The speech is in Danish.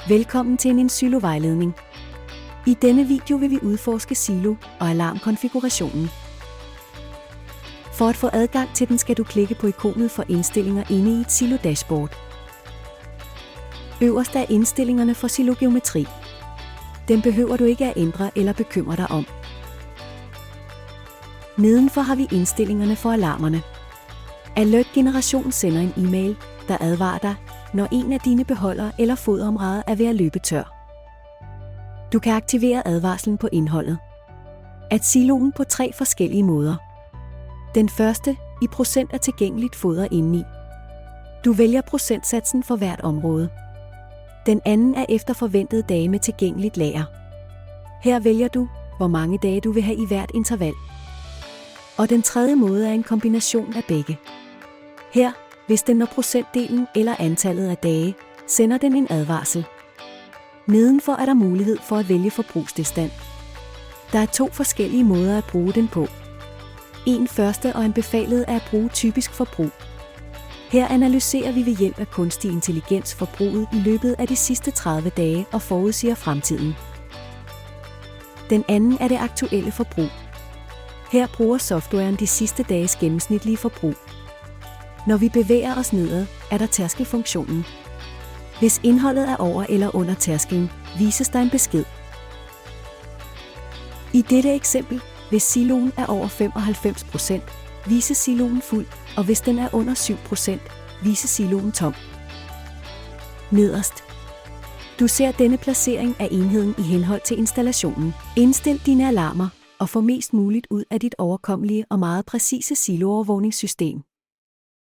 Velkommen til en silo-vejledning. I denne video vil vi udforske silo- og alarmkonfigurationen. For at få adgang til den skal du klikke på ikonet for indstillinger inde i et silo-dashboard. Øverst er indstillingerne for silo-geometri. Dem behøver du ikke at ændre eller bekymre dig om. Nedenfor har vi indstillingerne for alarmerne. Alert Generation sender en e-mail, der advarer dig, når en af dine beholdere eller fodområder er ved at løbe tør. Du kan aktivere advarslen på indholdet. At siloen på 3 forskellige måder. Den første, i procent af tilgængeligt foder indeni. Du vælger procentsatsen for hvert område. Den anden er efter forventede dage med tilgængeligt lager. Her vælger du, hvor mange dage du vil have i hvert interval. Og den tredje måde er en kombination af begge. Her, hvis den når procentdelen eller antallet af dage, sender den en advarsel. Nedenfor er der mulighed for at vælge forbrugstilstand. Der er 2 forskellige måder at bruge den på. En første og en befalet er at bruge typisk forbrug. Her analyserer vi ved hjælp af kunstig intelligens forbruget i løbet af de sidste 30 dage og forudsiger fremtiden. Den anden er det aktuelle forbrug. Her bruger softwaren de sidste dages gennemsnitlige forbrug. Når vi bevæger os nedad, er der tærskelfunktionen. Hvis indholdet er over eller under tærsklen, vises der en besked. I dette eksempel, hvis siloen er over 95%, vises siloen fuld, og hvis den er under 7%, vises siloen tom. Nederst. Du ser denne placering af enheden i henhold til installationen. Indstil dine alarmer og få mest muligt ud af dit overkommelige og meget præcise siloovervågningssystem.